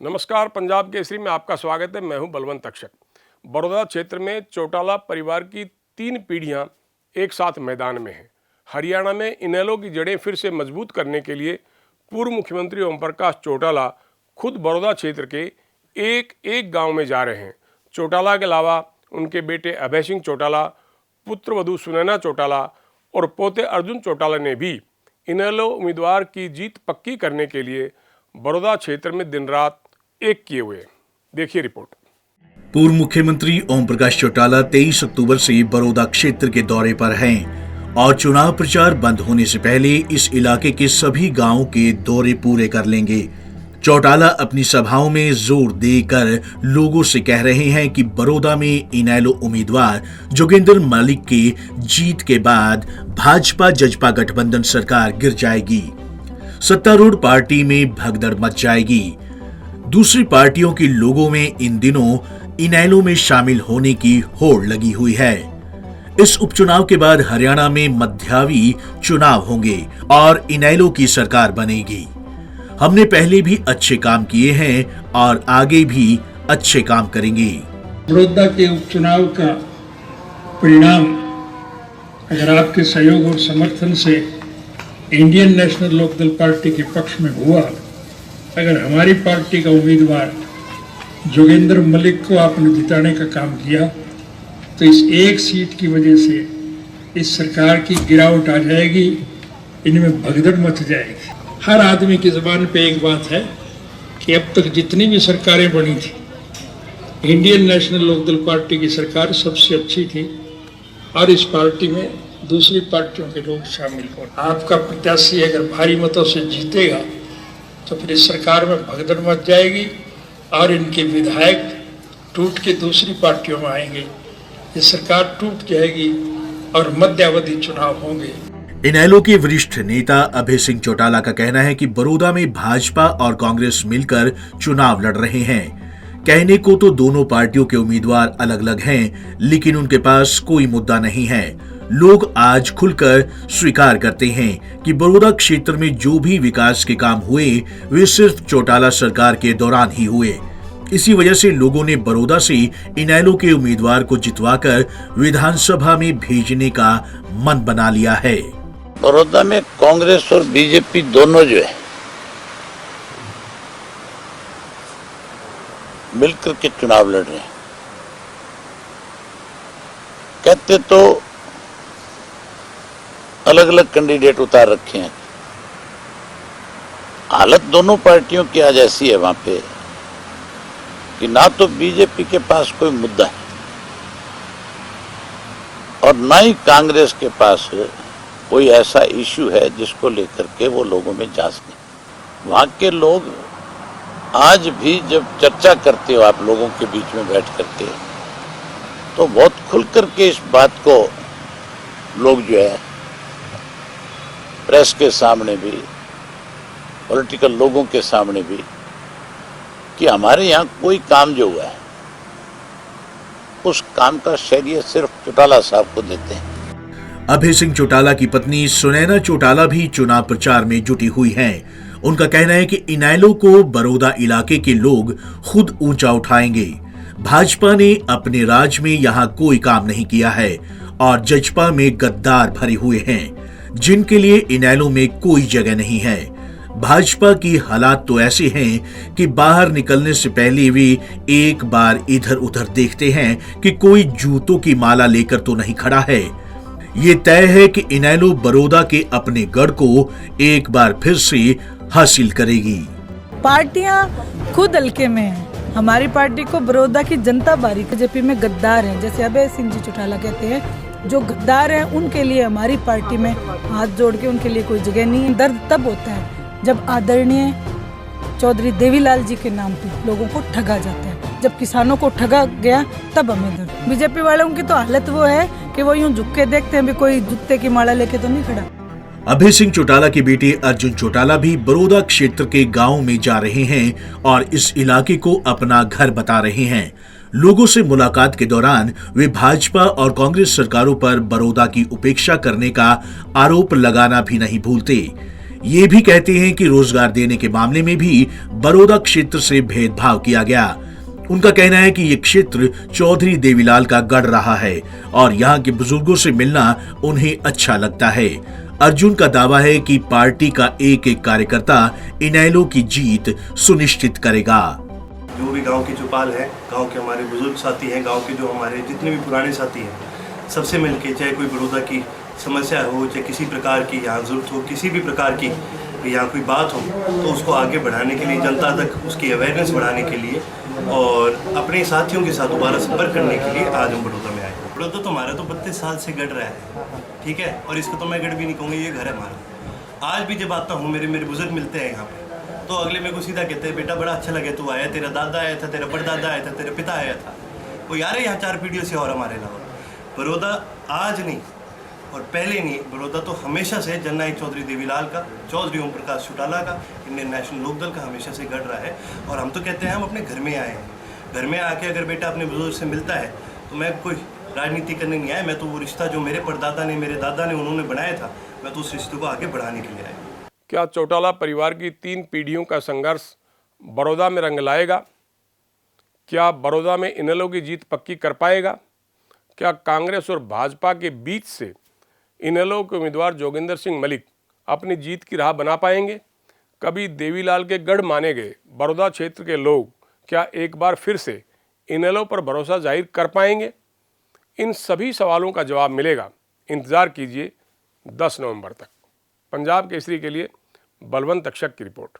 नमस्कार, पंजाब केसरी में आपका स्वागत है। मैं हूं बलवंत अक्षक। बड़ौदा क्षेत्र में चौटाला परिवार की 3 पीढ़ियां एक साथ मैदान में हैं। हरियाणा में इनेलो की जड़ें फिर से मजबूत करने के लिए पूर्व मुख्यमंत्री ओम प्रकाश चौटाला खुद बड़ौदा क्षेत्र के एक गांव में जा रहे हैं। चौटाला के अलावा उनके बेटे अभय सिंह चौटाला, पुत्रवधू सुनैना चौटाला और पोते अर्जुन चौटाला ने भी इनेलो उम्मीदवार की जीत पक्की करने के लिए बड़ौदा क्षेत्र में दिन रात एक किए हुए। देखिए रिपोर्ट। पूर्व मुख्यमंत्री ओम प्रकाश चौटाला 23 अक्टूबर से बड़ौदा क्षेत्र के दौरे पर हैं और चुनाव प्रचार बंद होने से पहले इस इलाके के सभी गांवों के दौरे पूरे कर लेंगे। चौटाला अपनी सभाओं में जोर देकर लोगों से कह रहे हैं कि बड़ौदा में इनेलो उम्मीदवार जोगेंद्र मलिक के जीत के बाद भाजपा जजपा गठबंधन सरकार गिर जाएगी, सत्तारूढ़ पार्टी में भगदड़ मच जाएगी। दूसरी पार्टियों के लोगों में इन दिनों इनेलो में शामिल होने की होड़ लगी हुई है। इस उपचुनाव के बाद हरियाणा में मध्यावधि चुनाव होंगे और इनेलो की सरकार बनेगी। हमने पहले भी अच्छे काम किए हैं और आगे भी अच्छे काम करेंगे। बड़ौदा के उपचुनाव का परिणाम अगर आपके सहयोग और समर्थन से इंडियन नेशनल लोकदल पार्टी के पक्ष में हुआ, अगर हमारी पार्टी का उम्मीदवार जोगेंद्र मलिक को आपने जिताने का काम किया तो इस एक सीट की वजह से इस सरकार की गिरावट आ जाएगी, इनमें भगदड़ मच जाएगी। हर आदमी की ज़बान पे एक बात है कि अब तक जितनी भी सरकारें बनी थी, इंडियन नेशनल लोकदल पार्टी की सरकार सबसे अच्छी थी और इस पार्टी में दूसरी पार्टियों के लोग शामिल हो। आपका प्रत्याशी अगर भारी मतों से जीतेगा तो फिर इस सरकार में भगदड़ मच जाएगी और इनके विधायक टूट के दूसरी पार्टियों में आएंगे, ये सरकार टूट जाएगी और मध्यावधि चुनाव होंगे। इनेलो के वरिष्ठ नेता अभय सिंह चौटाला का कहना है कि बड़ौदा में भाजपा और कांग्रेस मिलकर चुनाव लड़ रहे हैं। कहने को तो दोनों पार्टियों के उम्मीदवार अलग अलग हैं, लेकिन उनके पास कोई मुद्दा नहीं है। लोग आज खुलकर स्वीकार करते हैं कि बड़ौदा क्षेत्र में जो भी विकास के काम हुए वे सिर्फ चौटाला सरकार के दौरान ही हुए। इसी वजह से लोगों ने बड़ौदा से इनेलो के उम्मीदवार को जितवाकर विधानसभा में भेजने का मन बना लिया है। बड़ौदा में कांग्रेस और बीजेपी दोनों जो है मिलकर के चुनाव लड़ रहे हैं। कहते तो अलग अलग कैंडिडेट उतार रखे हैं। हालत दोनों पार्टियों की आज ऐसी है वहां पे कि ना तो बीजेपी के पास कोई मुद्दा है और ना ही कांग्रेस के पास कोई ऐसा इश्यू है जिसको लेकर के वो लोगों में जा सके। वहां के लोग आज भी जब चर्चा करते हो आप लोगों के बीच में बैठ करके तो बहुत खुल करके इस बात को लोग जो है प्रेस के सामने भी, पॉलिटिकल लोगों के सामने भी, कि हमारे यहाँ कोई काम जो हुआ है उस काम का श्रेय सिर्फ चौटाला साहब को देते हैं। अभय सिंह चौटाला की पत्नी सुनैना चौटाला भी चुनाव प्रचार में जुटी हुई हैं। उनका कहना है कि इनेलो को बड़ौदा इलाके के लोग खुद ऊंचा उठाएंगे। भाजपा ने अपने राज में यहाँ कोई काम नहीं किया है और जजपा में गद्दार भरे हुए हैं जिनके लिए इनेलो में कोई जगह नहीं है। भाजपा की हालात तो ऐसे हैं कि बाहर निकलने से पहले वे एक बार इधर उधर देखते हैं कि कोई जूतों की माला लेकर तो नहीं खड़ा है। ये तय है कि इनेलो बड़ौदा के अपने गढ़ को एक बार फिर से हासिल करेगी। पार्टियां खुद हल्के में हैं। हमारी पार्टी को बड़ौदा की जनता बारी बीजेपी में गद्दार हैं, जैसे अभय सिंह जी चौटाला कहते हैं, जो गद्दार हैं उनके लिए हमारी पार्टी में हाथ जोड़ के उनके लिए कोई जगह नहीं है। दर्द तब होता है जब आदरणीय चौधरी देवीलाल जी के नाम पे लोगों को ठगा जाता है, जब किसानों को ठगा गया तब हमें दर्द। बीजेपी वालों की तो हालत वो है कि वो यूं झुक के देखते हैं, भी कोई जूते की माला लेके तो नहीं खड़ा। अभय सिंह चौटाला के बेटे अर्जुन चौटाला भी बड़ौदा क्षेत्र के गांव में जा रहे हैं और इस इलाके को अपना घर बता रहे हैं। लोगों से मुलाकात के दौरान वे भाजपा और कांग्रेस सरकारों पर बड़ौदा की उपेक्षा करने का आरोप लगाना भी नहीं भूलते। ये भी कहते हैं कि रोजगार देने के मामले में भी बड़ौदा क्षेत्र से भेदभाव किया गया। उनका कहना है कि ये क्षेत्र चौधरी देवीलाल का गढ़ रहा है और यहाँ के बुजुर्गों से मिलना उन्हें अच्छा लगता है। अर्जुन का दावा है कि पार्टी का एक एक कार्यकर्ता इनेलो की जीत सुनिश्चित करेगा। जो भी गांव की चौपाल है, गांव के हमारे बुजुर्ग साथी हैं, गांव के जो हमारे जितने भी पुराने साथी हैं, सबसे मिलके चाहे कोई बड़ौदा की समस्या हो, चाहे किसी प्रकार की यहाँ जरूरत हो, किसी भी प्रकार की यहाँ कोई बात हो, तो उसको आगे बढ़ाने के लिए, जनता तक उसकी अवेयरनेस बढ़ाने के लिए और अपने साथियों के साथ दोबारा संपर्क करने के लिए आज हम बड़ौदा में आए। बड़ौदा तो हमारा तो 32 साल से गढ़ रहा है, ठीक है, और इसको तो मैं गढ़ भी नहीं कहूँगा, ये घर है हमारा। आज भी जब आता हूँ, मेरे बुजुर्ग मिलते हैं यहाँ पे, तो अगले मेरे को सीधा कहते हैं, बेटा बड़ा अच्छा लगे तू आया, तेरा दादा आया था, तेरा परदादा आया था, तेरा पिता आया था, वो यार है यहाँ 4 पीढ़ियों से और हमारे अलावा। बड़ौदा आज नहीं और पहले नहीं, बड़ौदा तो हमेशा से जननायक चौधरी देवीलाल का, चौधरी ओम प्रकाश चौटाला का, इंडियन नेशनल लोकदल का हमेशा से गढ़ रहा है। और हम तो कहते हैं हम अपने घर में आए हैं, घर में आके अगर बेटा अपने बुजुर्ग से मिलता है तो मैं कोई राजनीति करने नहीं आया, मैं तो वो रिश्ता जो मेरे परदादा ने, मेरे दादा ने, उन्होंने बनाया था, मैं तो उस रिश्ते को आगे बढ़ाने के लिए आया। क्या चौटाला परिवार की 3 पीढ़ियों का संघर्ष बड़ौदा में रंग लाएगा? क्या बड़ौदा में इनेलो की जीत पक्की कर पाएगा? क्या कांग्रेस और भाजपा के बीच से इनेलो के उम्मीदवार जोगिंदर सिंह मलिक अपनी जीत की राह बना पाएंगे? कभी देवीलाल के गढ़ माने गए बड़ौदा क्षेत्र के लोग क्या एक बार फिर से इनेलो पर भरोसा जाहिर कर पाएंगे? इन सभी सवालों का जवाब मिलेगा, इंतज़ार कीजिए 10 नवंबर तक। पंजाब केसरी के लिए बलवंत तक्षक की रिपोर्ट।